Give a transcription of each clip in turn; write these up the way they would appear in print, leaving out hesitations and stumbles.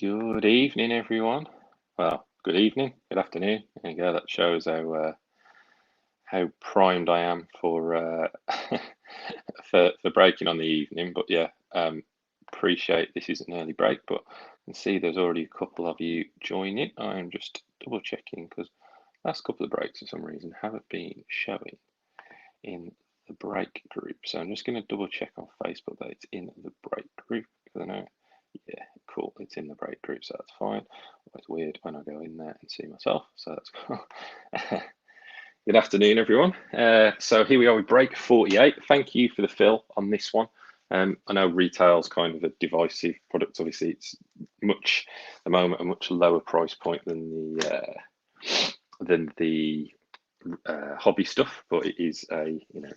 Good evening, everyone. Well, good evening, good afternoon. There you go. That shows how primed I am for for breaking on the evening. But yeah, appreciate this is an early break, but I can see there's already a couple of you joining. I'm just double checking because last couple of breaks for some reason haven't been showing in the break group. So I'm just going to double check on Facebook that it's in the break group because I know. Yeah, cool. It's in the break group, so that's fine. It's weird when I go in there and see myself, so that's cool. Good afternoon, everyone. So here we are with break 48. Thank you for the fill on this one. I know retail's kind of a divisive product. Obviously, it's much at the moment a much lower price point than the hobby stuff, but it is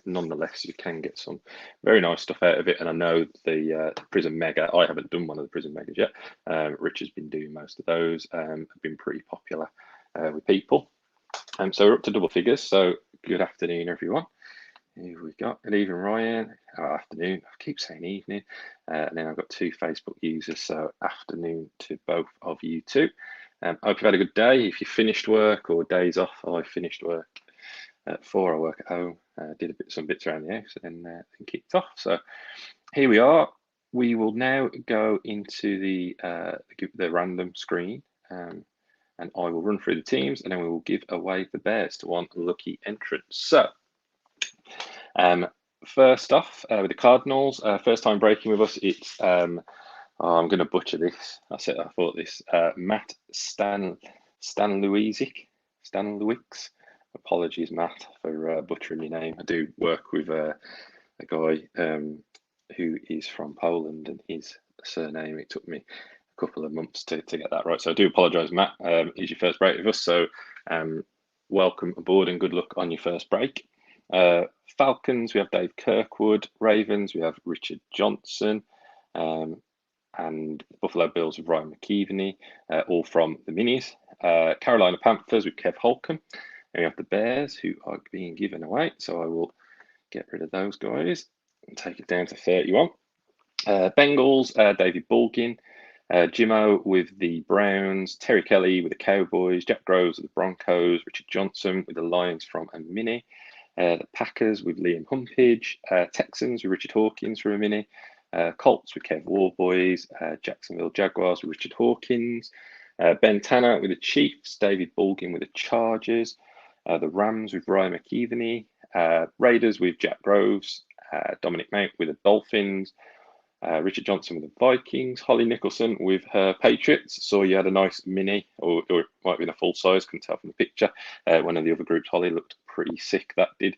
nonetheless you can get some very nice stuff out of it. And I know the Prism Mega, I haven't done one of the Prism Megas yet. Rich has been doing most of those, have been pretty popular with people. So we're up to double figures. So good afternoon, everyone. Here we got good evening, Ryan. Afternoon. I keep saying evening. And then I've got two Facebook users, so afternoon to both of you too. I hope you've had a good day. If you finished work or days off, I finished work at 4. I work at home. Did some bits around the house, and then kicked off. So here we are. We will now go into the random screen, and I will run through the teams, and then we will give away the bears to one lucky entrant. So first off, with the Cardinals, first time breaking with us, it's I'm going to butcher this. I thought this. Matt Stanlewicz. Apologies, Matt, for butchering your name. I do work with a guy who is from Poland, and his surname, it took me a couple of months to get that right. So I do apologise, Matt. It's your first break with us, so welcome aboard and good luck on your first break. Falcons, we have Dave Kirkwood. Ravens, we have Richard Johnson. And Buffalo Bills with Ryan McKeveney, all from the minis. Carolina Panthers with Kev Holcomb. And we have the Bears, who are being given away. So I will get rid of those guys and take it down to 31. Bengals, David Bulgin. Jimmo with the Browns. Terry Kelly with the Cowboys. Jack Groves with the Broncos. Richard Johnson with the Lions from a mini. The Packers with Liam Humpage. Texans with Richard Hawkins from a mini. Colts with Kev Warboys, Jacksonville Jaguars with Richard Hawkins, Ben Tanner with the Chiefs, David Bulgin with the Chargers, the Rams with Ryan McKeveney, Raiders with Jack Groves, Dominic Mount with the Dolphins, Richard Johnson with the Vikings, Holly Nicholson with her Patriots. Saw you had a nice mini, or it might have been a full size, couldn't tell from the picture. One of the other groups, Holly, looked pretty sick, that did.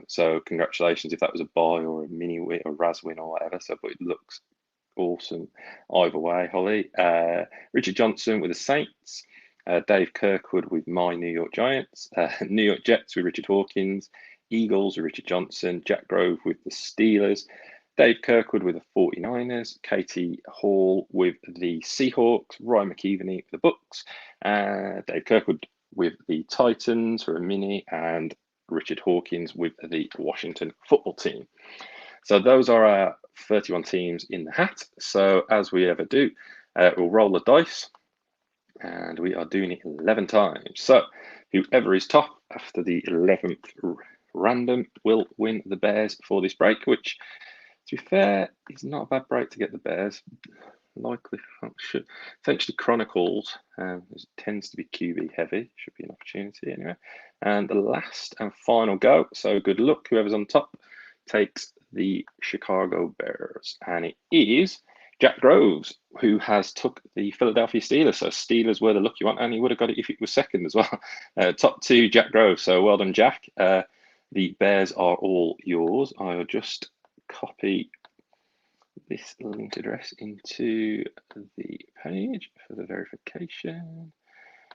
So congratulations if that was a buy or a mini win or Raz win or whatever. So, but it looks awesome either way, Holly. Richard Johnson with the Saints, Dave Kirkwood with my New York Giants, New York Jets with Richard Hawkins, Eagles with Richard Johnson, Jack Grove with the Steelers, Dave Kirkwood with the 49ers, Katie Hall with the Seahawks, Ryan McKeveney with the Bucks, Dave Kirkwood with the Titans for a mini, and Richard Hawkins with the Washington football team. So those are our 31 teams in the hat. So as we ever do, we'll roll the dice, and we are doing it 11 times. So whoever is top after the 11th random will win the bears for this break, which, to be fair, is not a bad break to get the bears. Likely function. Essentially, Chronicles tends to be QB heavy. Should be an opportunity anyway. And the last and final go. So good luck. Whoever's on top takes the Chicago Bears, and it is Jack Groves who has took the Philadelphia Steelers. So Steelers were the lucky one, and he would have got it if it was second as well. Top two, Jack Groves. So well done, Jack. The Bears are all yours. I'll just copy this link address into the page for the verification,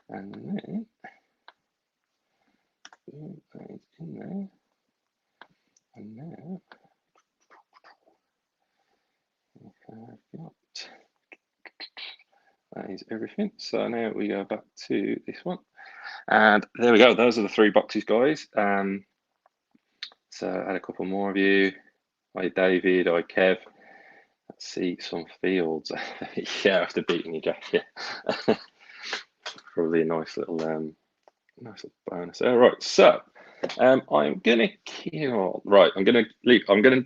and then that is in there, and now I've got that is everything. So now we go back to this one, and there we go. Those are the 3 boxes, guys. So I had a couple more of you. Hi David, hi Kev. Let's see some fields. Yeah, after beating your jacket. Probably a nice little bonus there. Right, so I'm gonna kill. Right, I'm gonna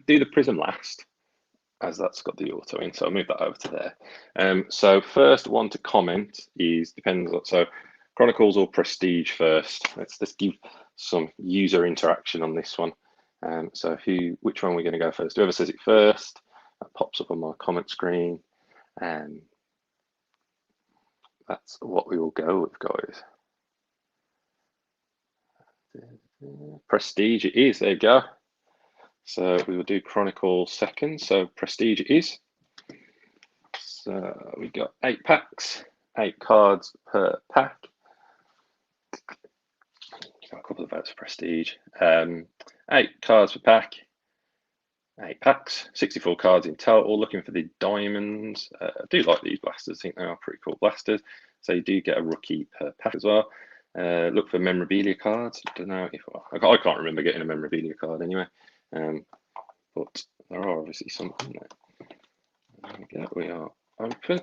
do the prism last, as that's got the auto in. So I'll move that over to there. So first one to comment is depends on Chronicles or Prestige first. Let's give some user interaction on this one. So which one we're going to go first? Whoever says it first, that pops up on my comment screen, and that's what we will go with, guys. Prestige it is. There you go. So we will do Chronicle second. So Prestige it is. So we got 8 packs, 8 cards per pack. Got a couple of votes for Prestige. 8 cards per pack, 8 packs, 64 cards in total. Looking for the diamonds. I do like these blasters. I think they are pretty cool blasters. So you do get a rookie per pack as well. Look for memorabilia cards. I don't know if I can't remember getting a memorabilia card anyway. But there are obviously some in there. There we go. We are open.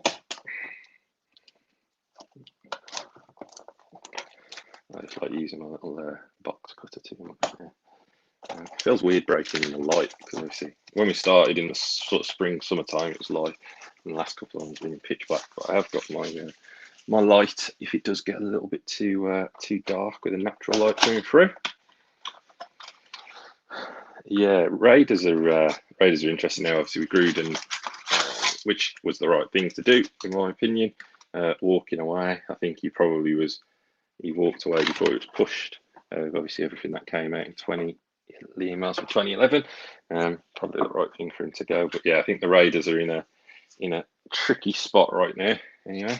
I just like using my little box cutter too much. It feels weird breaking in the light because obviously when we started in the sort of spring, summertime, it was light. And the last couple of ones have been pitch black, but I have got my light if it does get a little bit too dark with a natural light coming through. Yeah, Raiders are interesting now. Obviously, with Gruden, which was the right thing to do in my opinion. Walking away, I think he probably was. He walked away before he was pushed. Obviously, everything that came out in the emails for 2011, probably the right thing for him to go. But yeah, I think the Raiders are in a tricky spot right now. Anyway,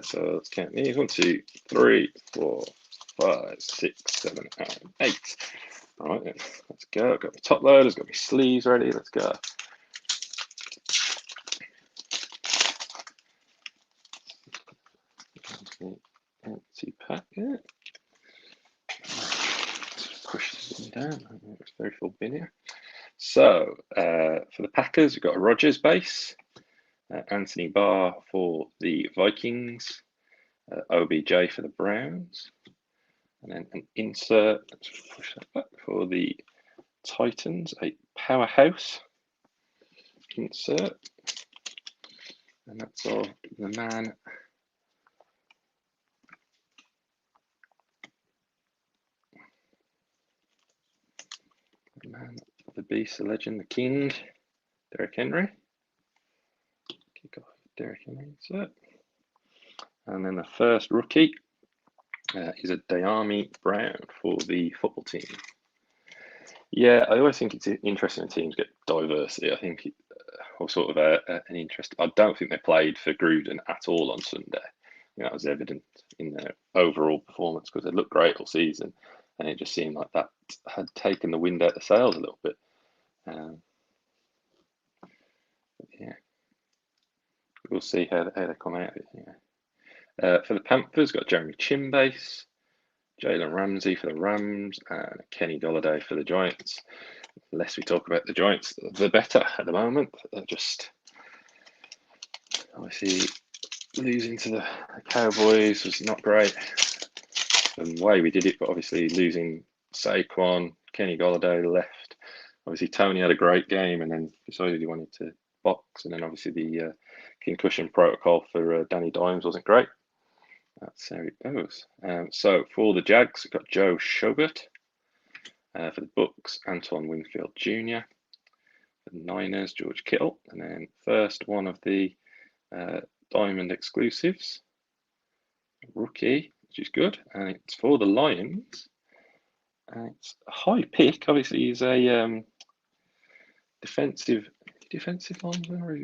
so let's count these: 1, 2, 3, 4, 5, 6, 7, 8. All right, let's go. I've got my top loaders, got my sleeves ready. Let's go. Empty packet. Push this bin down. It's very full bin here. So for the Packers, we've got a Rodgers base, Anthony Barr for the Vikings, OBJ for the Browns, and then an insert. Let's push that back for the Titans, a powerhouse insert, and that's all the man. The man, the beast, the legend, the king, Derrick Henry. Kick off Derrick Henry insert. And then the first rookie is a Dyami Brown for the football team. Yeah, I always think it's interesting when teams get diversity. I think or sort of an interest. I don't think they played for Gruden at all on Sunday. That was evident in their overall performance because they looked great all season, and it just seemed like that had taken the wind out of the sails a little bit. Yeah, we'll see how they come out of it. Yeah. For the Panthers, got Jeremy Chin base, Jalen Ramsey for the Rams, and Kenny Golladay for the Giants. The less we talk about the Giants, the better at the moment. They're just obviously losing to the Cowboys was not great. The way we did it, but obviously losing Saquon, Kenny Golladay left. Obviously Tony had a great game and then decided he wanted to box, and then obviously the concussion protocol for Danny Dimes wasn't great. That's how it goes. So for the Jags, we've got Joe Schobert. For the Bucks, Antoine Winfield Jr. For the Niners, George Kittle. And then first one of the Diamond exclusives, rookie, which is good. And it's for the Lions. And it's a high pick. Obviously, he's a defensive lineman, or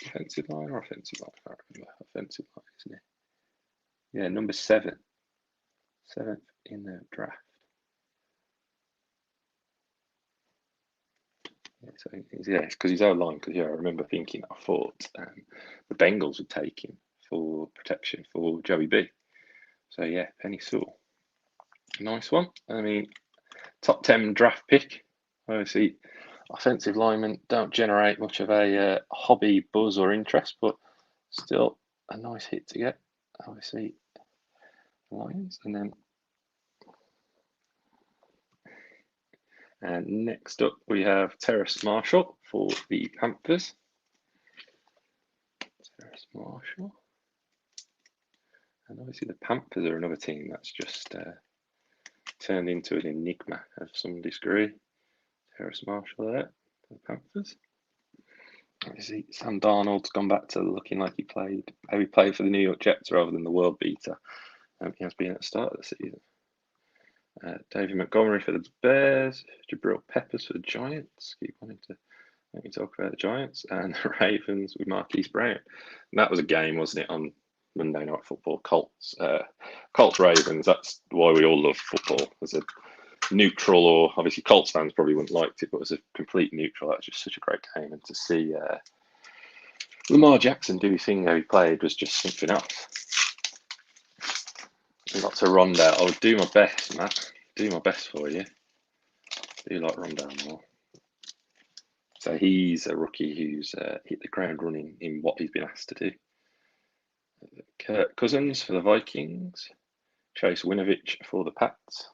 defensive line or offensive line? I can't remember. Offensive line, isn't it? Yeah, number 7. 7th in the draft. So yeah, it's because he's O-line. Because yeah, I remember thinking, I thought the Bengals would take him for protection for Joey B. So yeah, Penny Sewell, nice one. I mean, top 10 draft pick. Obviously, offensive linemen don't generate much of a hobby buzz or interest, but still a nice hit to get. Obviously, Lions, and then next up we have Terrace Marshall for the Panthers. Terrace Marshall, and obviously the Panthers are another team that's just turned into an enigma of some degree. Terrace Marshall there for the Panthers. Obviously, Sam Darnold's gone back to looking like he played for the New York Jets rather than the world beater he has been at the start of the season. David Montgomery for the Bears, Jabril Peppers for the Giants. Keep wanting to make me talk about the Giants, and the Ravens with Marquise Brown. And that was a game, wasn't it, on Monday Night Football? Colts Ravens. That's why we all love football. As a neutral, or obviously Colts fans probably wouldn't like it, but as a complete neutral, that was just such a great game. And to see Lamar Jackson do his thing how he played was just something else. Lots of Rondale. I would do my best, Matt. Do my best for you. Do like Rondale more. So he's a rookie who's hit the ground running in what he's been asked to do. Kirk Cousins for the Vikings. Chase Winovich for the Pats.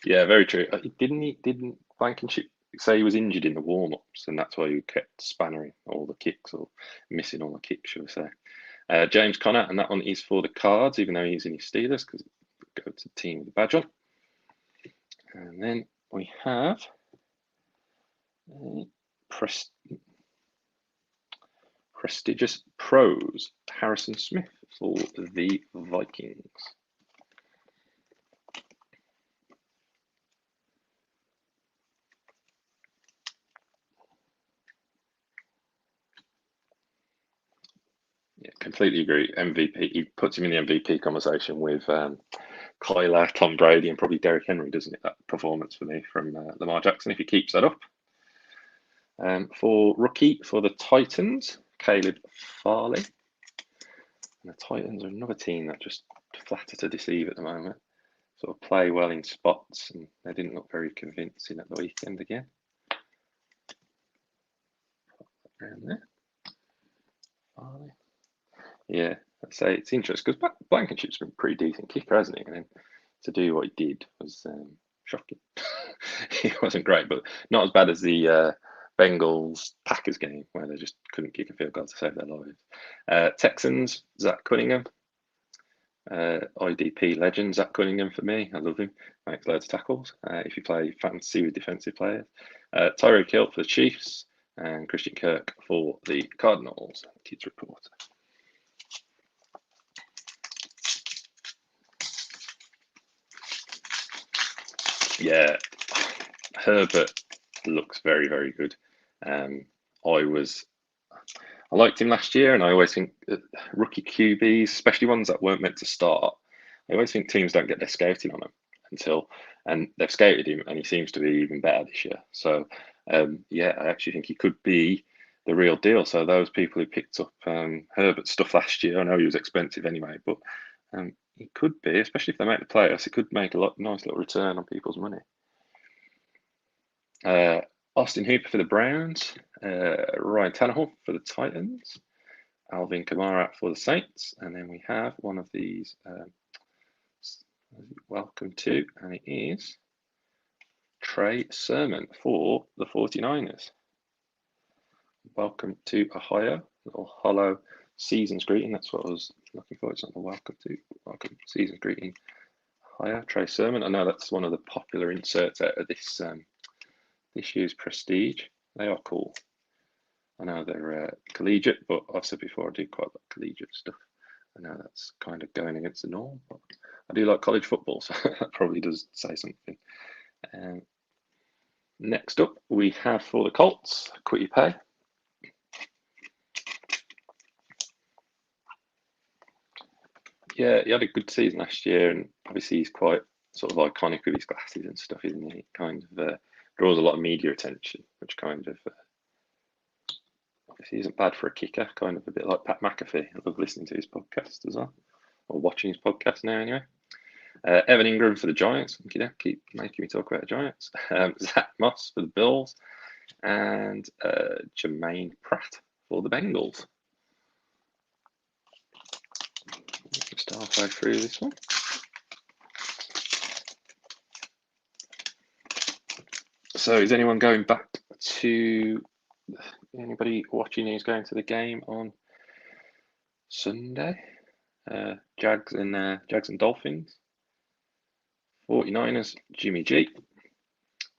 Yeah, very true. Didn't Blankenship say he was injured in the warm-ups, and that's why he kept spannering all the kicks, or missing all the kicks, should I say. James Conner, and that one is for the Cards, even though he's in his Steelers, because it goes to the team with the badge on. And then we have Prestigious Pros, Harrison Smith for the Vikings. Yeah, completely agree. MVP, he puts him in the MVP conversation with Kyler, Tom Brady, and probably Derrick Henry, doesn't it? That performance for me from Lamar Jackson, if he keeps that up. For rookie for the Titans, Caleb Farley. And the Titans are another team that just flatter to deceive at the moment. Sort of play well in spots, and they didn't look very convincing at the weekend again. Around there. Farley. Yeah, I'd say it's interesting because Blankenship's been a pretty decent kicker, hasn't he? And then to do what he did was shocking. He wasn't great, but not as bad as the Bengals Packers game where they just couldn't kick a field goal to save their lives. Texans, Zach Cunningham. IDP legend, Zach Cunningham for me. I love him. Makes loads of tackles. If you play fantasy with defensive players. Tyreek Hill for the Chiefs, and Christian Kirk for the Cardinals. Kids reporter. Yeah, Herbert looks very, very good. I liked him last year, and I always think rookie QBs, especially ones that weren't meant to start, I always think teams don't get their scouting on him and they've scouted him, and he seems to be even better this year. So, yeah, I actually think he could be the real deal. So those people who picked up Herbert stuff last year, I know he was expensive anyway, but he could be, especially if they make the playoffs, it could make a nice little return on people's money. Austin Hooper for the Browns, Ryan Tannehill for the Titans, Alvin Kamara for the Saints, and then we have one of these, welcome to, and it is Trey Sermon for the 49ers. Welcome to Ohio, little hollow season's greeting. That's what I was looking for. It's not the welcome season's greeting. Ohio, Trey Sermon. I know that's one of the popular inserts out of this year's Prestige. They are cool. I know they're collegiate, but I've said before I do quite like collegiate stuff. I know that's kind of going against the norm, but I do like college football, so that probably does say something. Next up, we have for the Colts, Kwity Paye. Yeah, he had a good season last year, and obviously he's quite sort of iconic with his glasses and stuff, isn't he? Kind of draws a lot of media attention, which kind of obviously isn't bad for a kicker, kind of a bit like Pat McAfee. I love listening to his podcast as well, or watching his podcast now anyway. Evan Ingram for the Giants. You know, keep making me talk about the Giants. Zach Moss for the Bills, and Jermaine Pratt for the Bengals. Just halfway through this one. So is anyone going back to, anybody watching who's going to the game on Sunday? Jags and Dolphins. 49ers, Jimmy G.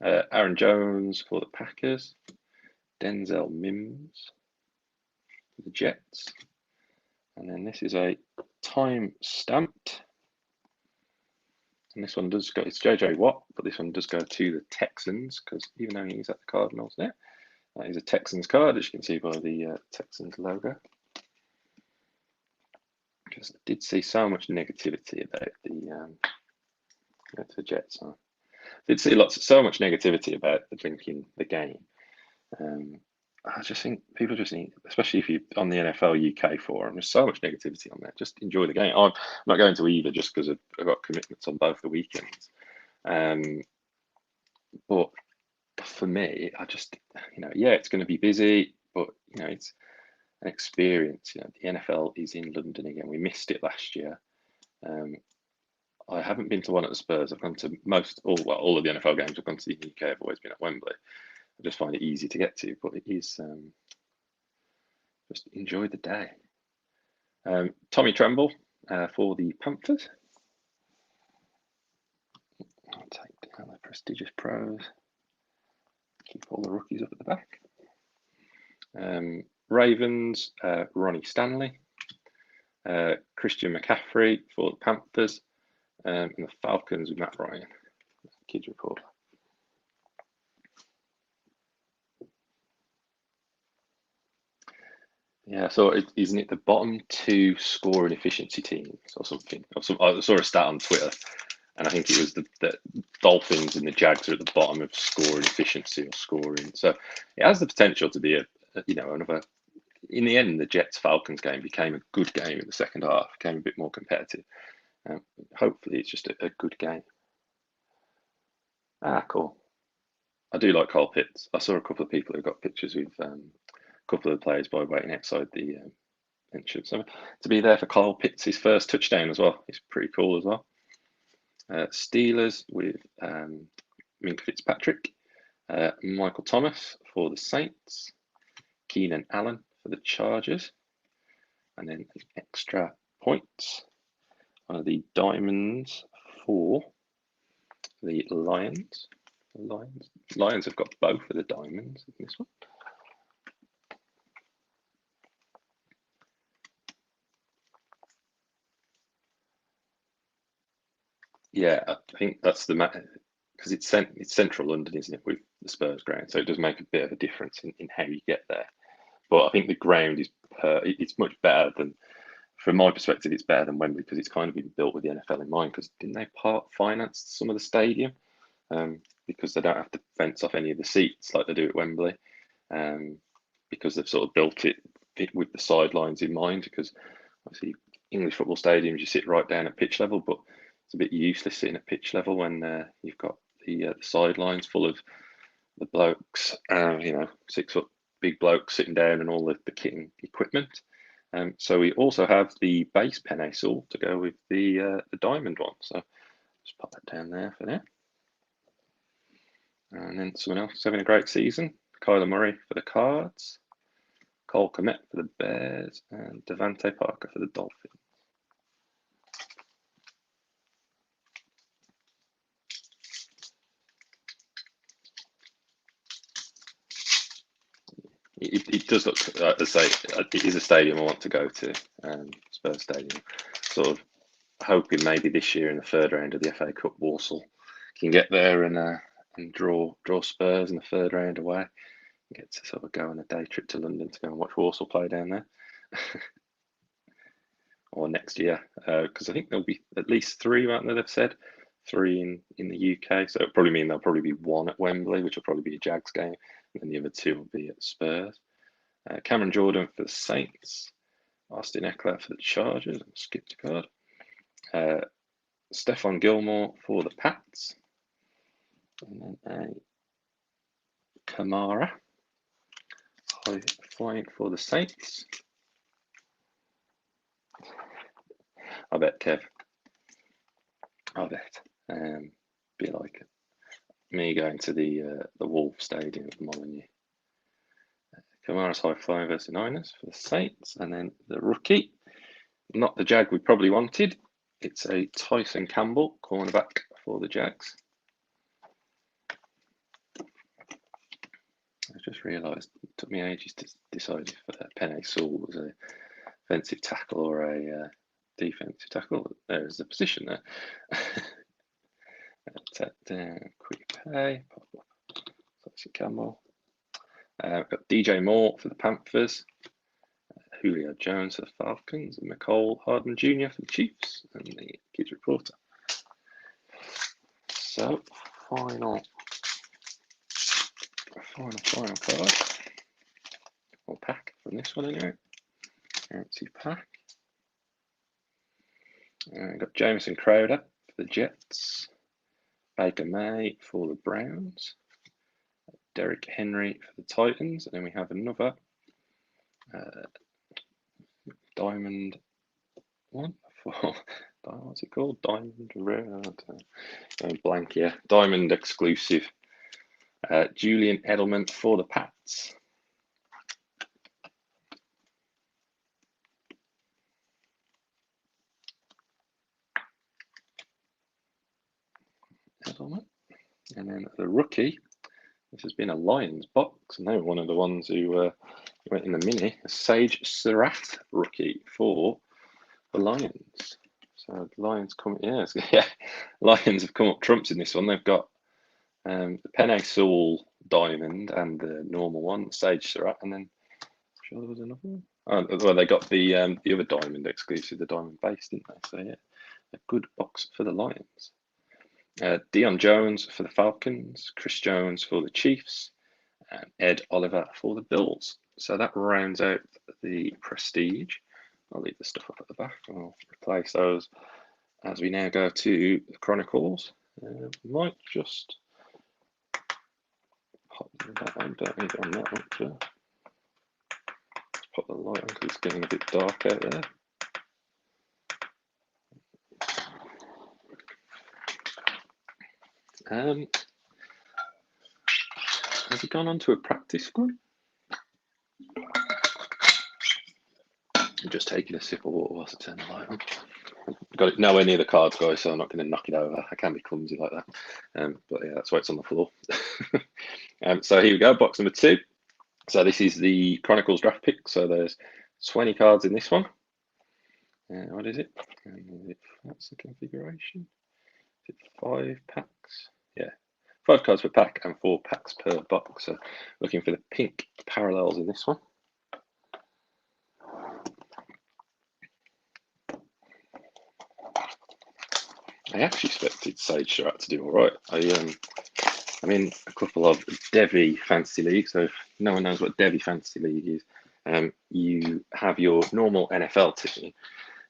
Aaron Jones for the Packers. Denzel Mims for the Jets. And then this is a time stamped. And this one does go, it's JJ Watt, but this one does go to the Texans, because even though he's at the Cardinals now, that is a Texans card, as you can see by the Texans logo. Because I did see so much negativity about the Jets. I did see so much negativity about the drinking the game. I just think people just need, especially if you're on the NFL UK forum, there's so much negativity on there. Just enjoy the game. I'm not going to either just because I've got commitments on both the weekends. But for me, I just, yeah, it's going to be busy, but, it's an experience. The NFL is in London again. We missed it last year. I haven't been to one at the Spurs. I've gone to all of the NFL games I've gone to the UK have always been at Wembley. I just find it easy to get to, but it is just enjoy the day. Tommy Tremble for the Panthers. I'll take down the prestigious pros. Keep all the rookies up at the back. Ravens, Ronnie Stanley. Christian McCaffrey for the Panthers. And the Falcons with Matt Ryan. Kids report. Yeah, so isn't it the bottom two scoring efficiency teams or something? I saw a stat on Twitter, and I think it was the Dolphins and the Jags are at the bottom of scoring efficiency or scoring. So it has the potential to be another. In the end, the Jets Falcons game became a good game in the second half. Became a bit more competitive. Hopefully, it's just a good game. Cool. I do like Kyle Pitts. I saw a couple of people who got pictures with a couple of the players by waiting outside the entrance. So to be there for Kyle Pitts' first touchdown as well is pretty cool as well. Steelers with Minkah Fitzpatrick, Michael Thomas for the Saints, Keenan Allen for the Chargers, and then an extra points. One of the diamonds for the Lions. Lions have got both of the diamonds in this one. Yeah, I think that's the matter because it's central London, isn't it, with the Spurs ground? So it does make a bit of a difference in how you get there. But I think the ground is it's much better than, from my perspective, it's better than Wembley because it's kind of been built with the NFL in mind. Because didn't they part finance some of the stadium because they don't have to fence off any of the seats like they do at Wembley because they've sort of built it with the sidelines in mind. Because obviously English football stadiums you sit right down at pitch level, but it's a bit useless sitting at pitch level when you've got the sidelines full of the blokes, 6 foot big blokes sitting down and all the kit and equipment. So we also have the base penne saw to go with the diamond one. So just pop that down there for now. And then someone else having a great season. Kyler Murray for the Cards, Cole Kmet for the Bears, and Devante Parker for the Dolphins. It does look, as I say, it is a stadium I want to go to, Spurs Stadium. Sort of hoping maybe this year in the third round of the FA Cup, Walsall can get there and draw Spurs in the third round away. And get to sort of go on a day trip to London to go and watch Walsall play down there. Or next year, because I think there'll be at least 3, aren't there, they've said? 3 in the UK. So it'll probably mean there'll probably be 1 at Wembley, which will probably be a Jags game. And then the other 2 will be at Spurs. Cameron Jordan for the Saints. Austin Eckler for the Chargers. Skip the card. Stephon Gilmore for the Pats. And then a Kamara, high flying for the Saints. I bet, Kev. I bet. Be like me going to the Wolves Stadium at Molineux. Kamara's high flying versus Niners for the Saints, and then the rookie, not the Jag we probably wanted. It's a Tyson Campbell, cornerback for the Jags. I just realised it took me ages to decide if Penei Sewell was a offensive tackle or a defensive tackle. There is the position there. Tap down, quick pay, pop up. Tyson Campbell. We've got DJ Moore for the Panthers, Julio Jones for the Falcons, and McCole Hardman Jr. for the Chiefs, and the Kids Reporter. So, final card, or pack from this one anyway. Empty pack. We've got Jamison Crowder for the Jets, Baker May for the Browns, Derrick Henry for the Titans, and then we have another diamond one for what's it called? Diamond blank, yeah. Diamond exclusive. Julian Edelman for the Pats. Edelman. And then the rookie. This has been a Lions box, and they were one of the ones who went in the mini. A Sage Surratt rookie for the Lions. So the Lions come, yeah, Lions have come up trumps in this one. They've got the Penei Sewell diamond and the normal one, Sage Surratt, and then I'm sure there was another one. Oh, well, they got the other diamond exclusive, the diamond base, didn't they? So yeah, a good box for the Lions. Deion Jones for the Falcons, Chris Jones for the Chiefs, and Ed Oliver for the Bills. So that rounds out the prestige. I'll leave the stuff up at the back and I'll replace those as we now go to the Chronicles. Might just pop that on, don't need it on that one. Let's pop the light on because it's getting a bit dark out there. Has he gone on to a practice squad? I'm just taking a sip of water whilst I turn the light on. Got it nowhere near the cards, guys, so I'm not going to knock it over. I can be clumsy like that. But yeah, that's why it's on the floor. So here we go, box number 2. So this is the Chronicles draft pick. So there's 20 cards in this one. What is it? That's the configuration. Is it 5 packs? Yeah, 5 cards per pack and 4 packs per box. So looking for the pink parallels in this one. I actually expected Sage Surratt to do all right. I'm in a couple of Devy Fantasy Leagues. So if no one knows what Devy Fantasy League is, you have your normal NFL team,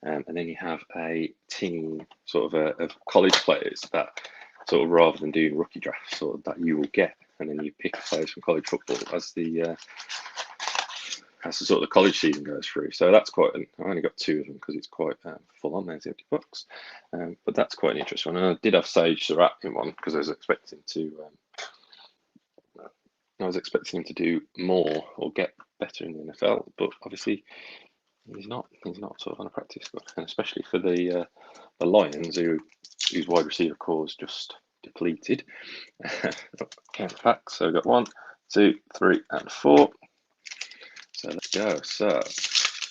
and then you have a team sort of college players that sort of, rather than doing rookie drafts, sort of that you will get, and then you pick players from college football as the sort of the college season goes through. So that's quite. I only got 2 of them because it's quite full on. There's the empty box, but that's quite an interesting one. And I did have Sage Surratt in one because I was expecting him to do more or get better in the NFL, but obviously he's not sort of on a practice squad, and especially for the Lions, whose wide receiver core is just depleted. Count the packs. So we've got 1, 2, 3, and 4. So let's go. So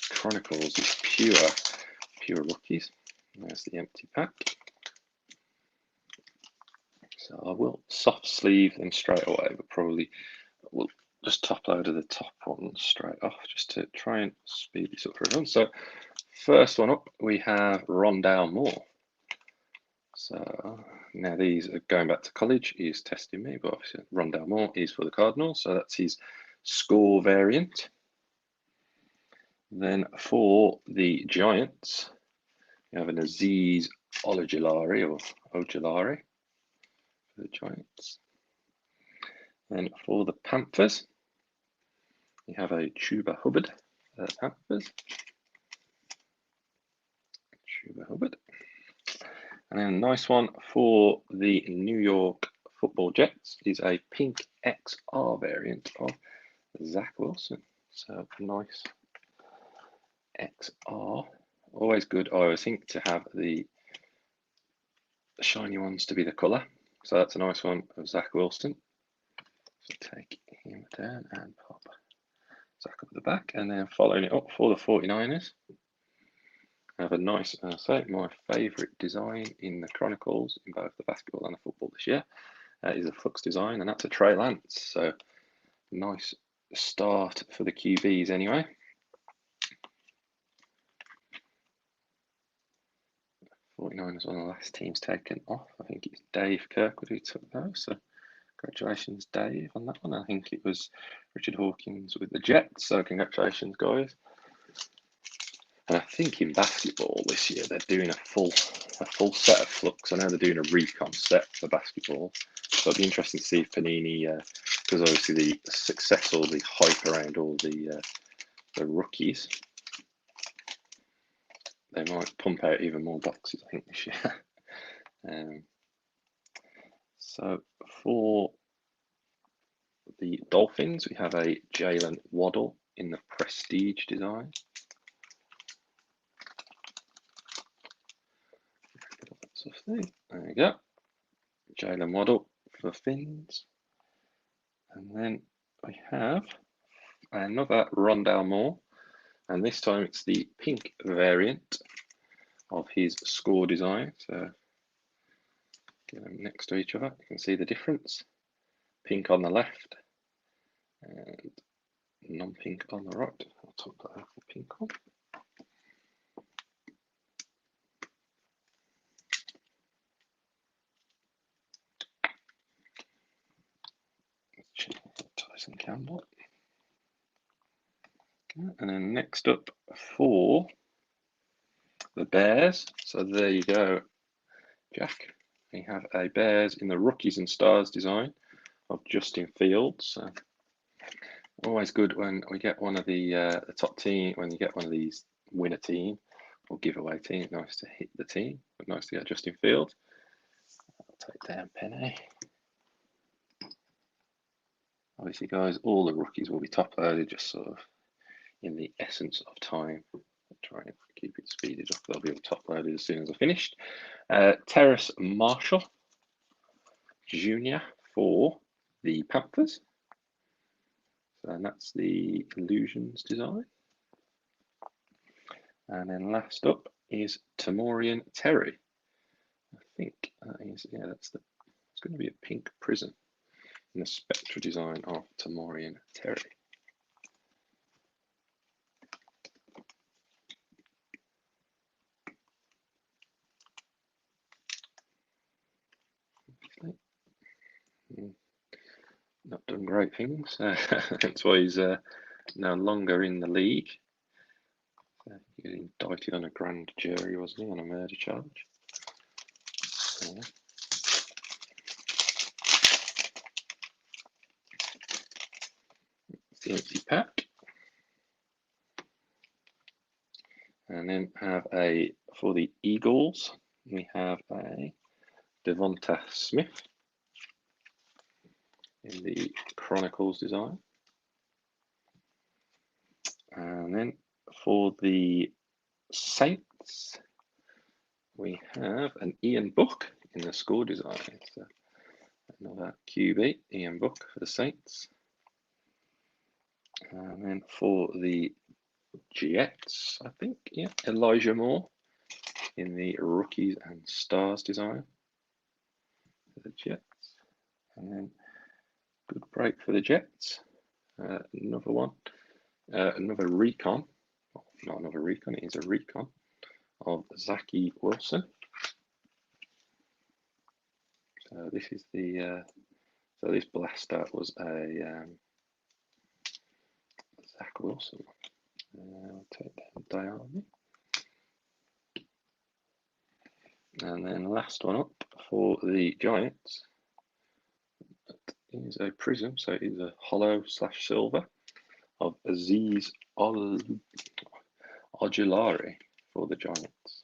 Chronicles is pure rookies. There's the empty pack. So I will soft sleeve them straight away, but probably we'll just top load of the top one straight off just to try and speed this up for everyone. So first one up, we have Rondale Moore. So now these are going back to college. He's testing me, but obviously Rondale Moore is for the Cardinals. So that's his score variant. Then for the Giants, we have an Azeez Ojulari or Ojulari for the Giants. And for the Panthers, we have a Chuba Hubbard for the Panthers. Chuba Hubbard. And then a nice one for the New York Football Jets is a pink XR variant of Zach Wilson. So nice XR. Always good, I always think, to have the shiny ones to be the colour. So that's a nice one of Zach Wilson. So take him down and pop Zach up the back. And then following it up for the 49ers, I have a nice, my favourite design in the Chronicles in both the basketball and the football this year is a Flux design, and that's a Trey Lance. So nice start for the QBs anyway. 49ers one of the last teams taken off. I think it's Dave Kirkwood who took those. So congratulations, Dave, on that one. I think it was Richard Hawkins with the Jets. So congratulations, guys. And I think in basketball this year they're doing a full set of Flux. I know they're doing a recon set for basketball. So it'd be interesting to see if Panini, because obviously the success or the hype around all the rookies, they might pump out even more boxes, I think, this year. So for the Dolphins, we have a Jalen Waddle in the Prestige design. There we go. Jalen Waddle for Fins. And then we have another Rondale Moore. And this time it's the pink variant of his score design. So get them next to each other. You can see the difference. Pink on the left and non-pink on the right. I'll top that out with pink on. Tyson Campbell. Okay. And then next up for the Bears. So there you go, Jack. We have a Bears in the Rookies and Stars design of Justin Fields. So always good when we get one of the top team, when you get one of these winner team or giveaway team. Nice to hit the team, but nice to get Justin Fields. I'll take down Penny. Obviously, guys, all the rookies will be top loaded, just sort of in the essence of time. I'll try and keep it speeded up. They'll be all top loaded as soon as I finished. Terrace Marshall Jr. for the Panthers. And that's the Illusions design. And then last up is Tamorrion Terry. I think that is, yeah, it's going to be a pink prism in the Spectra design of Tamorrion Terry. Not done great things. That's why he's no longer in the league. He got indicted on a grand jury, wasn't he, on a murder charge? Yeah. The empty pack. And then have for the Eagles, we have a Devonta Smith in the Chronicles design. And then for the Saints, we have an Ian Book in the score design. So another QB, Ian Book for the Saints. And then for the Jets, I think, yeah, Elijah Moore in the Rookies and Stars design for the Jets. And then good break for the Jets. Another one, another recon. Well, not another recon, it is a recon of Zachy Wilson. So this is the so this blaster was a Zach Wilson. I'll take that diagonally. And then last one up for the Giants is a prism, so it is a hollow / silver of Azeez Ojulari for the Giants.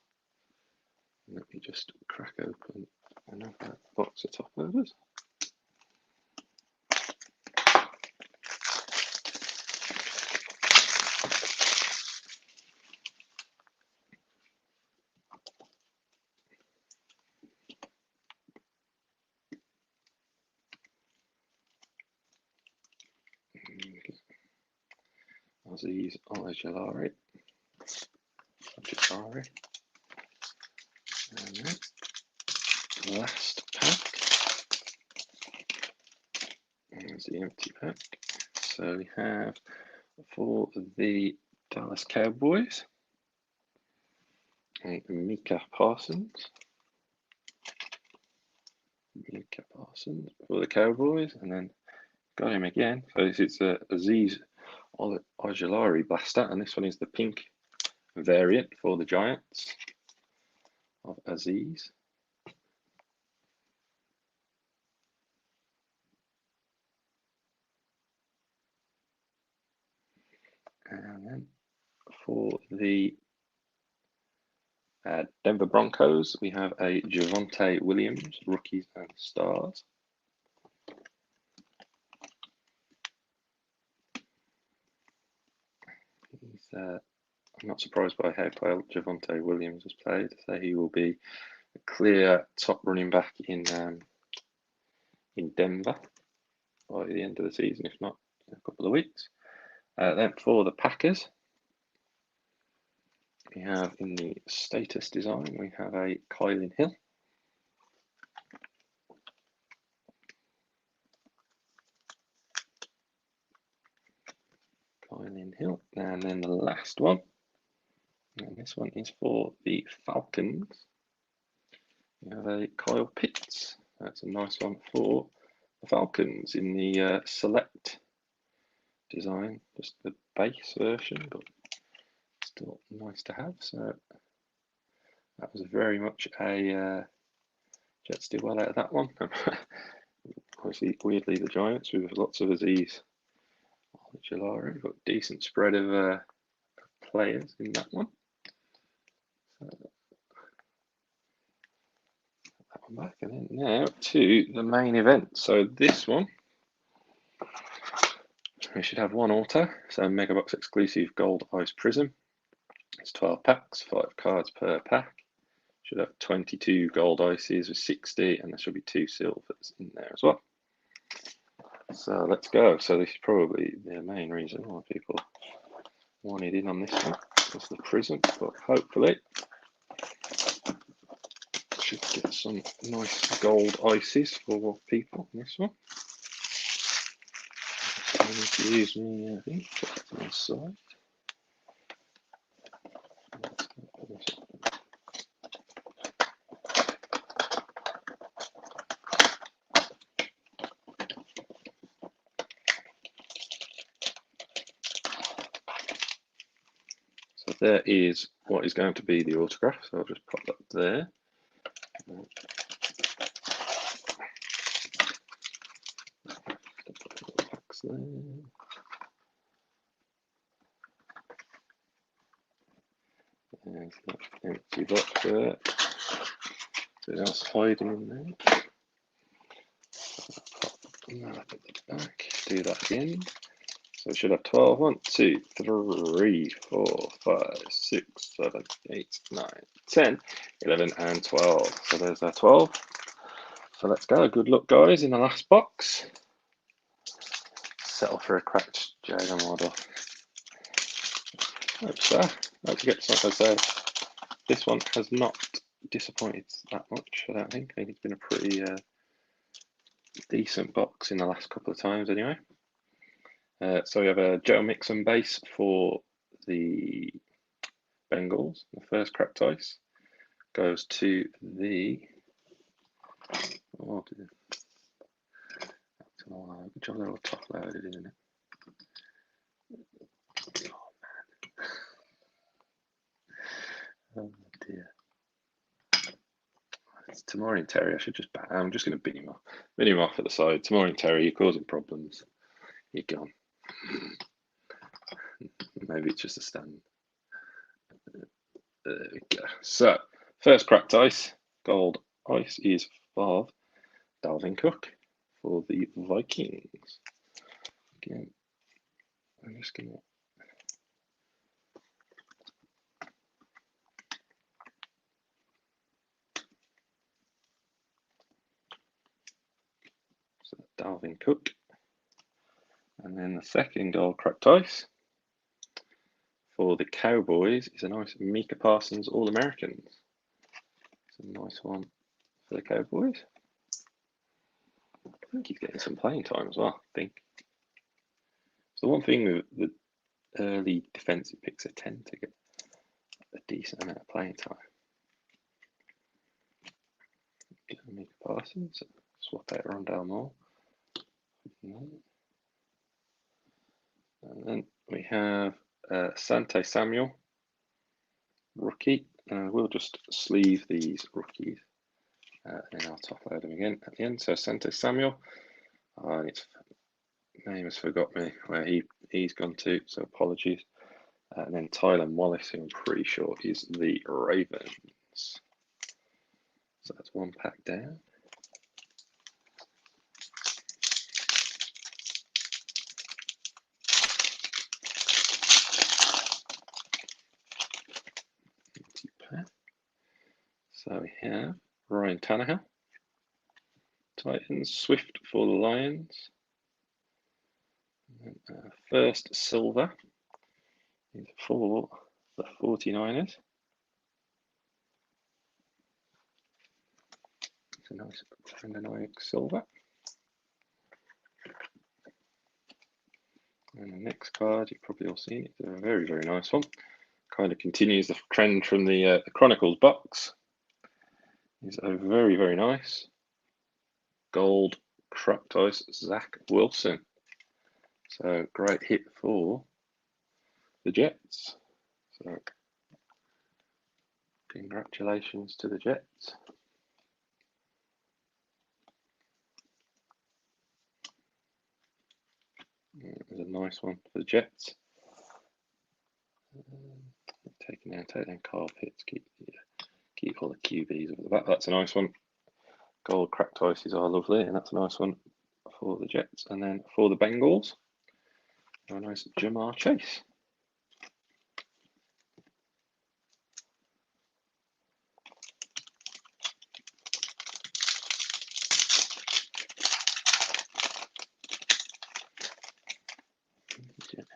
Let me just crack open another box of top loaders. Azeez Ojulari. And then last pack. There's the empty pack. So we have for the Dallas Cowboys, Micah Parsons. Micah Parsons for the Cowboys, and then got him again. So this is a Azeez Ojulari blaster, and this one is the pink variant for the Giants of Azeez. And then for the Denver Broncos, we have a Javonte Williams, Rookies and Stars. I'm not surprised by how well Javonte Williams has played. So he will be a clear top running back in Denver by the end of the season, if not in a couple of weeks. Then for the Packers, we have in the status design, we have a Kylin Hill. And then the last one, and this one is for the Falcons. We have a Kyle Pitts. That's a nice one for the Falcons in the select design, just the base version, but still nice to have. So that was very much a Jets did well out of that one. Obviously, weirdly, the Giants with lots of Azeez Ojulari, got a decent spread of players in that one. So that one back, and then now to the main event. So this one, we should have one auto. So Megabox exclusive Gold Ice Prism. It's 12 packs, 5 cards per pack. Should have 22 gold ices with 60, and there should be 2 silvers in there as well. So let's go. So this is probably the main reason why people wanted in on this one. It's the prism, but hopefully should get some nice gold ices for people in this one. I need to use me, I think, put that to my side. So there is what is going to be the autograph. So I'll just pop that there. Packs there. There's that empty box there. Something else hiding in there. Pop at the back. Do that again. So we should have 12. 1, 2, 3, 4, 5, 6, 7, 8, 9, 10, 11, and 12. So there's our 12. So let's go. Good luck, guys, in the last box. Settle for a cracked Jalen Waddle. Hope so. Hope to get something to say. This one has not disappointed that much, I don't think. I think it's been a pretty decent box in the last couple of times, anyway. So we have a Joe Mixon base for the Bengals. The first cracked ice goes to the. Oh, good job, they're all top loaded, isn't it? Oh man. Oh dear. Tamori and Terry, I should just ban. I'm just going to bin him off at the side. Tamori and Terry, you're causing problems. You're gone. Maybe it's just a stand. There we go. So, first cracked ice, gold ice is for Dalvin Cook for the Vikings. Again, I'm just going to. So, Dalvin Cook. And then the second gold cracked ice for the Cowboys is a nice Micah Parsons All-Americans. It's a nice one for the Cowboys. I think he's getting some playing time as well, I think. So the one thing with the early defensive picks, they tend to get a decent amount of playing time. Micah Parsons, swap out Rondale Moore. And then we have Sante Samuel, rookie. We'll just sleeve these rookies. And then I'll top load them again at the end. So Sante Samuel, its name has forgot me where he's gone to, so apologies. And then Tyler Wallace, who I'm pretty sure is the Ravens. So that's one pack down. So we have Ryan Tannehill, Titans, Swift for the Lions. And then, first silver is for the 49ers. It's a nice Tandanoic silver. And the next card, you've probably all seen it. It's a very, very nice one. Kind of continues the trend from the Chronicles box. It's a very, very nice gold cracked ice Zach Wilson. So great hit for the Jets. So congratulations to the Jets. It was a nice one for the Jets. Take down Carl Pitts, keep all the QBs over the back. That's a nice one. Gold cracked ices are lovely, and that's a nice one for the Jets. And then for the Bengals, a nice Jamar Chase.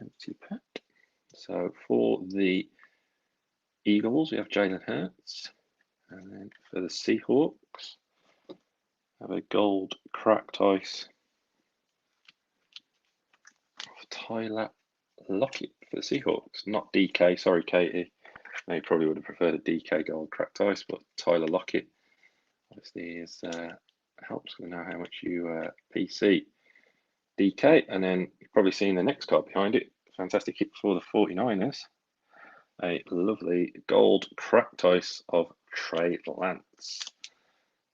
Empty pack. So for the Eagles, we have Jalen Hurts. And then for the Seahawks, have a gold cracked ice of Tyler Lockett for the Seahawks. Not DK, sorry, Katie. You probably would have preferred a DK gold cracked ice, but Tyler Lockett obviously is helps to know how much you PC. DK, and then you've probably seen the next card behind it. Fantastic hit for the 49ers. A lovely gold cracked ice of Trey Lance.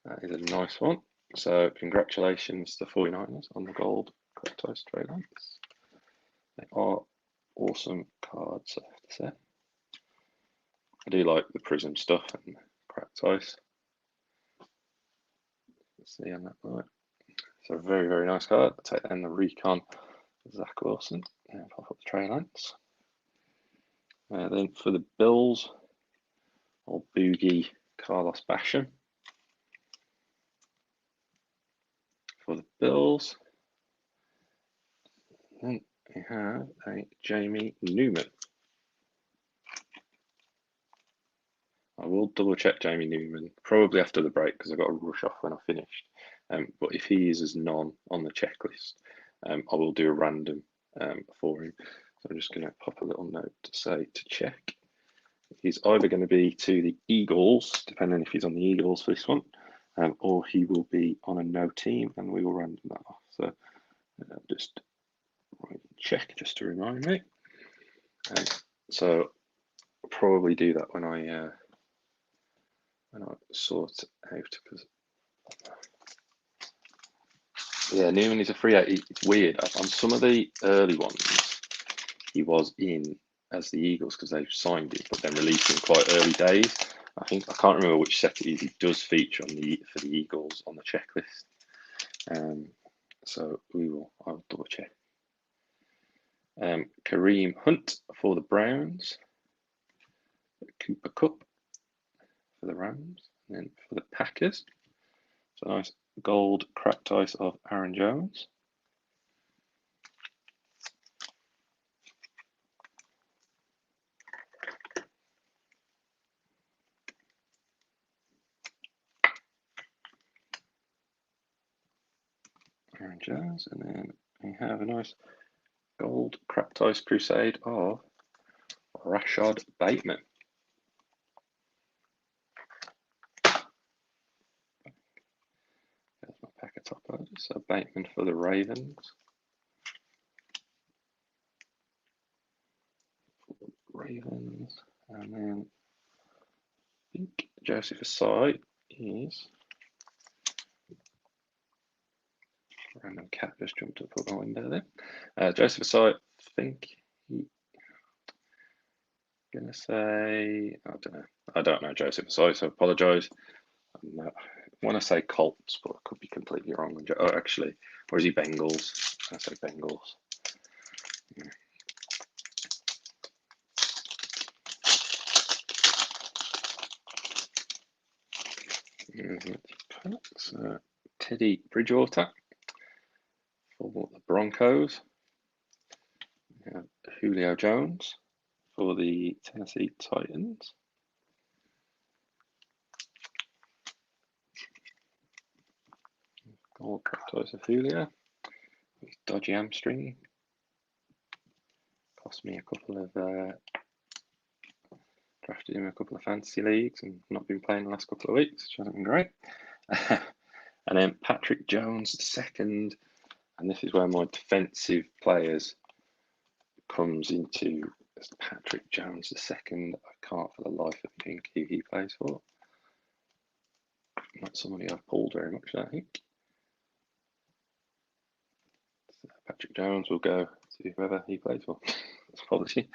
That is a nice one. So congratulations to the 49ers on the gold cracked ice Trey Lance. They are awesome cards, I have to say. I do like the Prism stuff and cracked ice. Let's see on that light. So very, very nice card. I'll take then the Recon Zach Wilson and pop up the Trey Lance. Then for the Bills, old Boogie Carlos Basham. For the Bills, then we have a Jamie Newman. I will double check Jamie Newman probably after the break because I've got to rush off when I finished. But if he is as none on the checklist, I will do a random for him. So I'm just going to pop a little note to say to check. He's either going to be to the Eagles, depending if he's on the Eagles for this one, or he will be on a no team, and we will random that off. So just check just to remind me. So I'll probably do that when I when I sort it out, because yeah, Newman is a free agent. It's weird. On some of the early ones, he was in as the Eagles because they signed him, but then released him quite early days. I think I can't remember which set it is. He does feature for the Eagles on the checklist. So I'll double check. Kareem Hunt for the Browns. Cooper Kupp for the Rams. And then for the Packers, so nice gold cracked ice of Aaron Jones. Aaron Jones, and then we have a nice gold cracked ice crusade of Rashad Bateman. There's my pack of top loaders. So Bateman for the Ravens. And then I think Joseph Asai is random cat just jumped up my window there. Joseph Asai, I think he's gonna say I don't know Joseph Asai, so apologise. I want to say Colts, but I could be completely wrong. Oh, actually, or is he Bengals? I say Bengals. Yeah. Teddy Bridgewater for the Broncos. Julio Jones for the Tennessee Titans. Gold cracked of Julio. Dodgy hamstring. Cost me a couple of drafted him in a couple of fantasy leagues and not been playing the last couple of weeks, which hasn't been great. And then Patrick Jones second, and this is where my defensive players comes into Patrick Jones the second. I can't for the life of me think who he plays for. Not somebody I've pulled very much, I think. So Patrick Jones will go to whoever he plays for. Apology.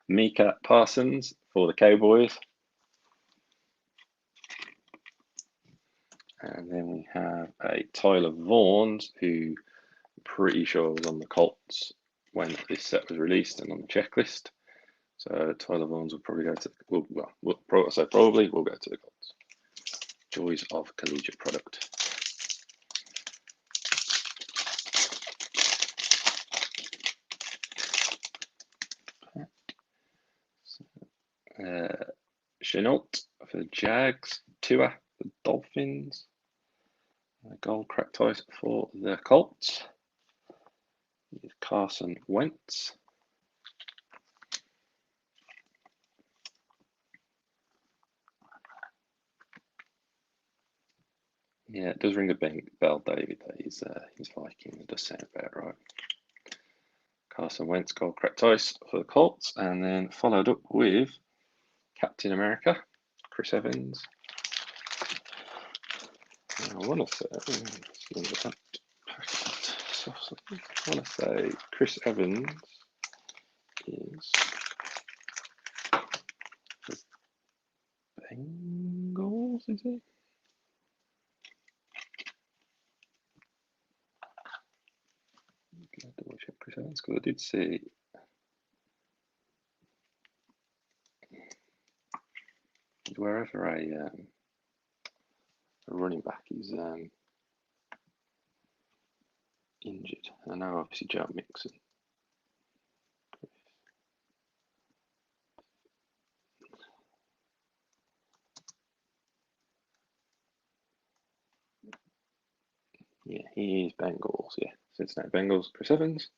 Micah Parsons for the Cowboys. And then we have a Tyler Vaughns, who I'm pretty sure was on the Colts when this set was released and on the checklist. So Tyler Vaughns will probably go to, we'll go to the Colts. Joys of collegiate product. Chenault for the Jags, Tua for the Dolphins, gold cracked ice for the Colts, Carson Wentz. Yeah, it does ring a bell, David, that he's Viking. It does sound about right. Carson Wentz, gold cracked ice for the Colts, and then followed up with Captain America, Chris Evans. I want to say Chris Evans is the Bengals, is he? I'll double check Chris Evans because I did see wherever a running back is injured. I know obviously Joe Mixon. Yeah, he is Bengals. Yeah, Cincinnati Bengals, Chris Evans.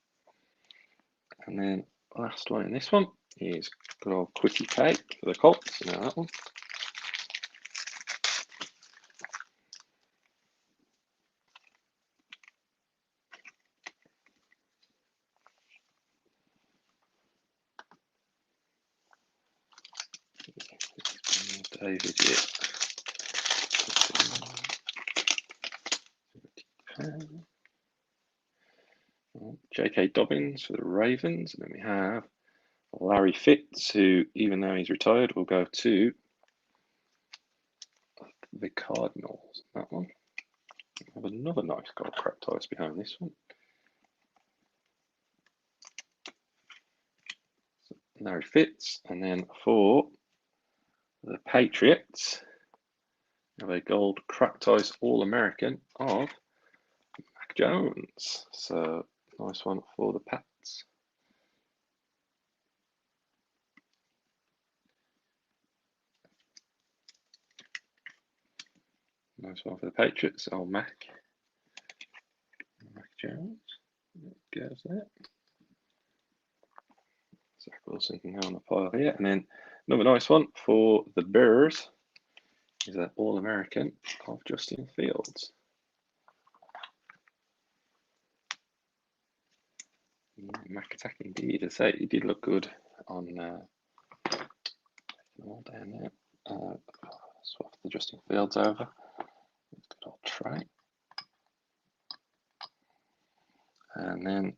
And then last one in this one is good old Quickie K for the Colts. You know that one. David J.K. Dobbins for the Ravens, and then we have Larry Fitz, who, even though he's retired, will go to the Cardinals. That one. We have another nice gold cracked ice behind this one. So Larry Fitz, and then for the Patriots, we have a gold cracked ice All-American of Mac Jones. So nice one for the Pats. Nice one for the Patriots. Oh, Mac Jones. There goes there. Zach Wilson can go on the pile here. And then another nice one for the Bears is an All-American of Justin Fields. Mac attack indeed. I say he did look good on all down there. Swap the Justin Fields over. Good old try. And then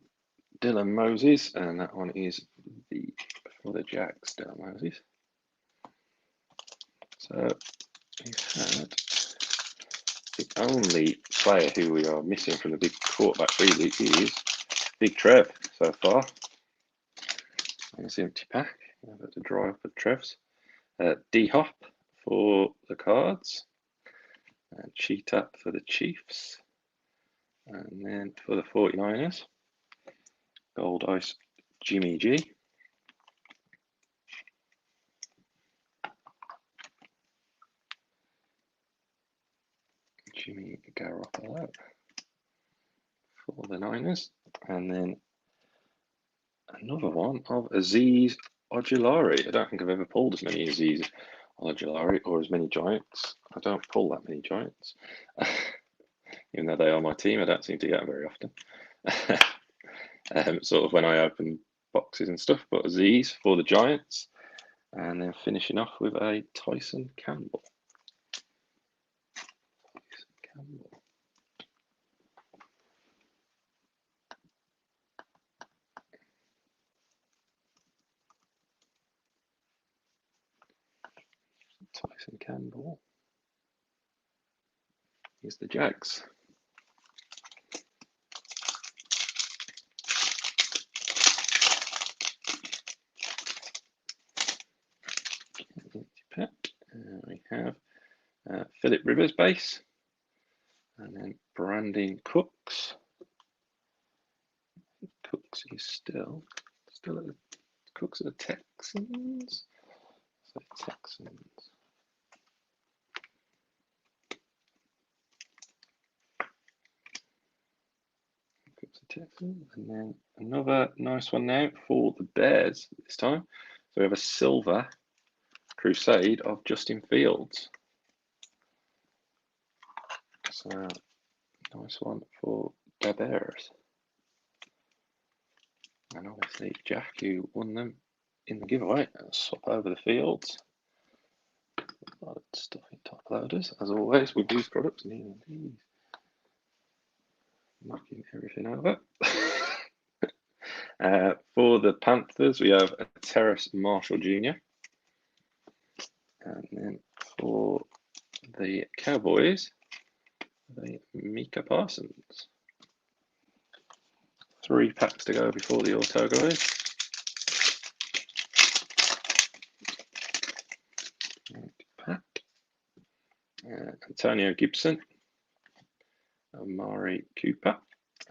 Dylan Moses, and that one is for the Jags, Dylan Moses. So we've had the only player who we are missing from the big quarterback really is Big Trev so far. It's empty pack. I've got to draw up the Trevs. D-Hop for the Cards, and Cheetah for the Chiefs, and then for the 49ers, Gold Ice Jimmy G. Jimmy Garoppolo for the Niners, and then another one of Azeez Ojulari. I don't think I've ever pulled as many Azeez Ojulari or as many Giants. I don't pull that many Giants. Even though they are my team, I don't seem to get them very often. Sort of when I open boxes and stuff, but Azeez for the Giants, and then finishing off with a Tyson Campbell. Tyson Campbell is the Jags. We have Philip Rivers base, and then Brandon Cooks. Cooks is still at the Cooks at the Texans. So Texans. Cooks at Texans, and then another nice one now for the Bears this time. So we have a silver Crusade of Justin Fields. So nice one for the Bears. And obviously Jack, who won them in the giveaway, swap over the Fields. A lot of stuff in top loaders, as always with these products. Knocking everything over. For the Panthers, we have a Terrace Marshall Jr. And then for the Cowboys, the Micah Parsons. 3 packs to go before the auto, guys. Pack. Antonio Gibson, Amari Cooper,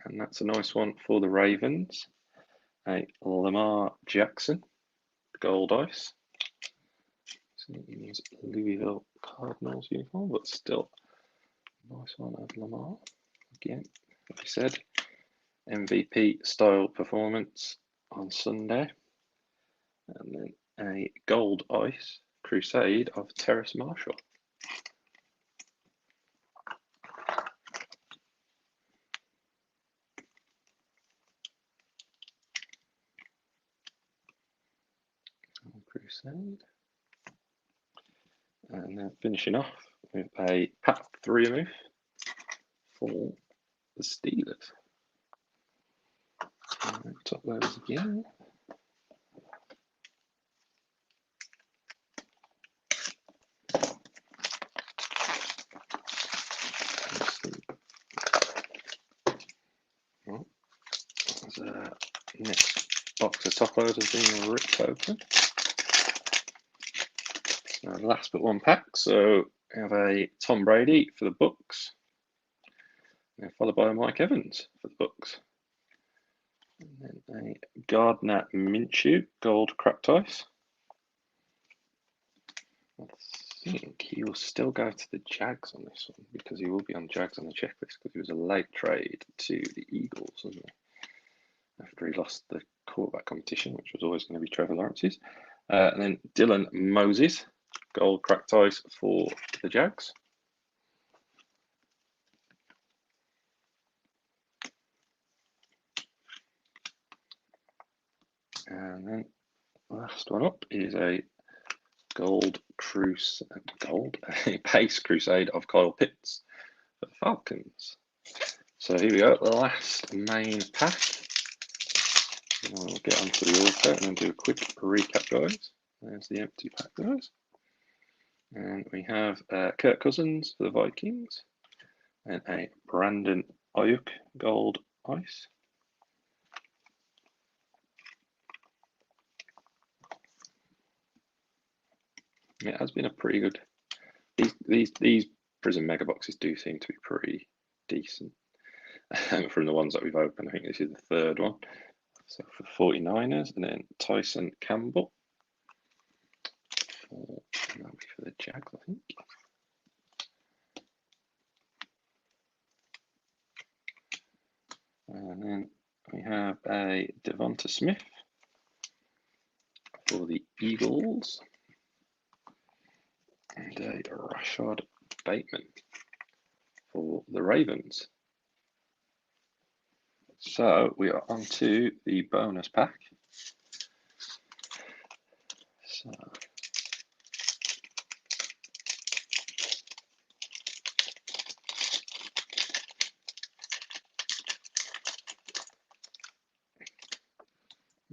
and that's a nice one for the Ravens. A Lamar Jackson, Gold Ice. So in his Louisville Cardinals uniform, but still nice one of Lamar. Again, like I said, MVP style performance on Sunday. And then a Gold Ice Crusade of Terrace Marshall. Crusade. And then finishing off with a Pat Freiermuth for the Steelers. Top loaders again. Next box of top loaders being ripped open. Last but one pack. So we have a Tom Brady for the Bucks, and followed by a Mike Evans for the Bucks. And then a Gardner Minshew gold cracked ice. I think he will still go to the Jags on this one because he will be on Jags on the checklist because he was a late trade to the Eagles, wasn't he? After he lost the quarterback competition, which was always going to be Trevor Lawrence's. And then Dylan Moses, gold cracked ice for the Jags. And then last one up is a Pace Crusade of Kyle Pitts for the Falcons. So here we go, the last main pack. And we'll get onto the auto and then do a quick recap, guys. There's the empty pack, guys. And we have Kirk Cousins for the Vikings and a Brandon Ayuk gold ice. It has been a pretty good. These Prism Mega Boxes do seem to be pretty decent from the ones that we've opened. I think this is the third one. So for 49ers, and then Tyson Campbell for the Jags, I think. And then we have a Devonta Smith for the Eagles. And a Rashad Bateman for the Ravens. So we are on to the bonus pack. So I'm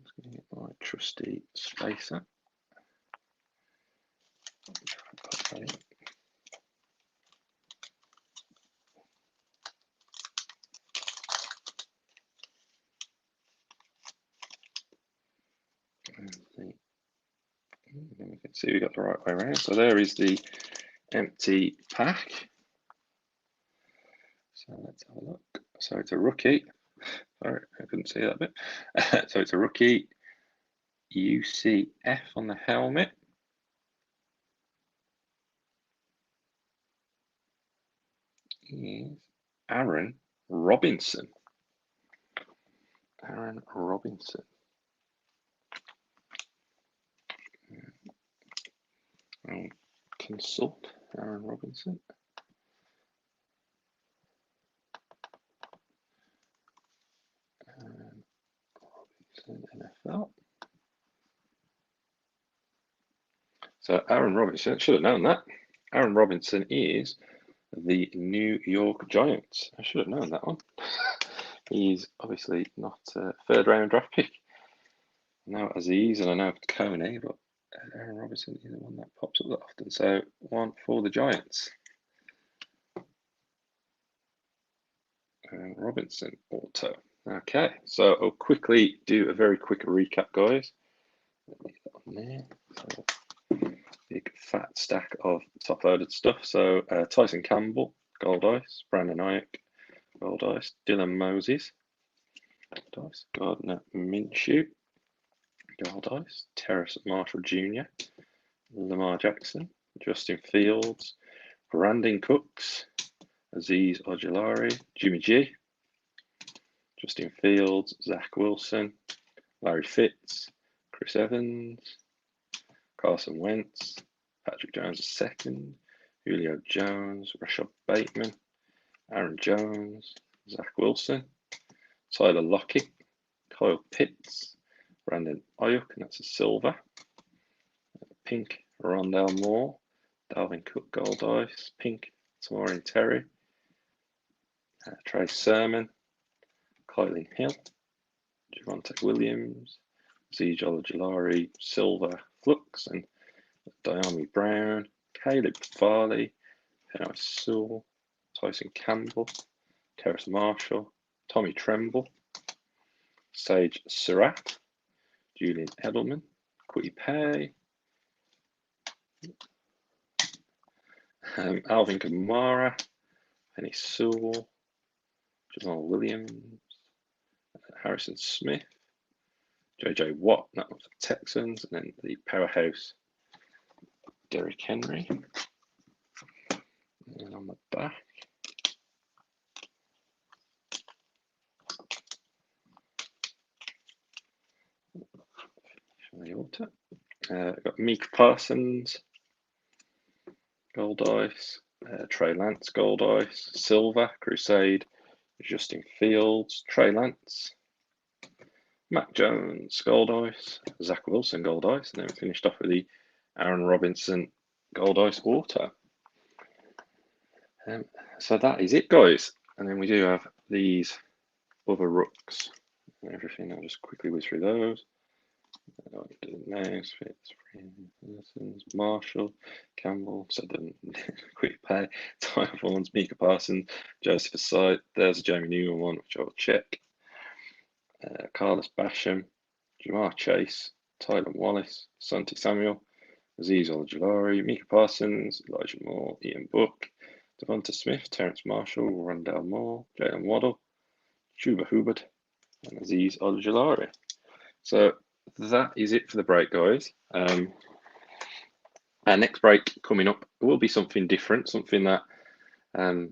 just going to get my trusty spacer. Then we can see we got the right way around. So there is the empty pack. So let's have a look. So it's a rookie. Sorry, I couldn't see that bit. So it's a rookie UCF on the helmet. Is Aaron Robinson. Aaron Robinson. I'll consult Aaron Robinson. Robinson NFL. So Aaron Robinson, should have known that. Aaron Robinson is the New York Giants. I should have known that one. He's obviously not a third round draft pick. Now Aziz and I know Coney, but Aaron Robinson is the one that pops up that often. So one for the Giants. Robinson auto. Okay, so I'll quickly do a very quick recap, guys. Leave that on there. So, big fat stack of top loaded stuff. So Tyson Campbell, gold ice. Brandon Ayuk, gold ice. Dylan Moses, gold ice. Gardner Minshew, gold ice. Terrace Marshall Jr., Lamar Jackson, Justin Fields, Brandon Cooks, Aziz Ojulari, Jimmy G, Justin Fields, Zach Wilson, Larry Fitz, Chris Evans, Carson Wentz, Patrick Jones II, Julio Jones, Rashad Bateman, Aaron Jones, Zach Wilson, Tyler Lockett, Kyle Pitts, Brandon Ayuk, and that's a silver. Pink, Rondale Moore, Dalvin Cook Gold Ice, pink, Tamarian Terry, Trey Sermon, Kylie Hill, Javonte Williams, Zeke Ojulari, Silver Flux, and Diami Brown, Caleb Farley, Penny Sewell, Tyson Campbell, Terrace Marshall, Tommy Tremble, Sage Surratt, Julian Edelman, Quitty Pay, Alvin Kamara, Penny Sewell, Jamal Williams, Harrison Smith, JJ Watt, that was the Texans, and then the powerhouse Derrick Henry. And on the back, the auto. Got Micah Parsons, Gold Ice, Trey Lance, Gold Ice, Silver, Crusade, Justin Fields, Trey Lance, Mac Jones, Gold Ice, Zach Wilson, Gold Ice, and then we finished off with the Aaron Robinson Gold Ice Auto. So that is it, guys. And then we do have these other rooks and everything. I'll just quickly whiz through those. Nice, Marshall, Campbell, Sutton, Quick Pay, Tyler Vaughns, Micah Parsons, Joseph Aside. There's a Jamie Newman one, which I'll check. Carlos Basham, Jamar Chase, Tyler Wallace, Santi Samuel, Azeez Ojulari, Micah Parsons, Elijah Moore, Ian Book, Devonta Smith, Terrence Marshall, Rondell Moore, Jalen Waddle, Chuba Hubbard, and Azeez Ojulari. So that is it for the break, guys. Our next break coming up will be something different, something that I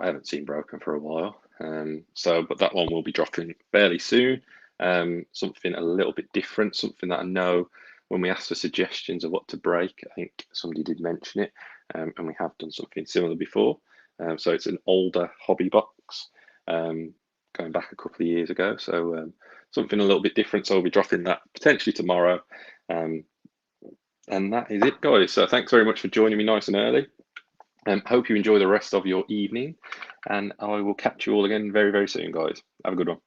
haven't seen broken for a while. But that one will be dropping fairly soon. Something a little bit different, something that I know when we asked for suggestions of what to break, I think somebody did mention it, and we have done something similar before. So it's an older hobby box, going back a couple of years ago. So something a little bit different. So we'll be dropping that potentially tomorrow. And that is it, guys. So thanks very much for joining me nice and early. Hope you enjoy the rest of your evening, and I will catch you all again very, very soon, guys. Have a good one.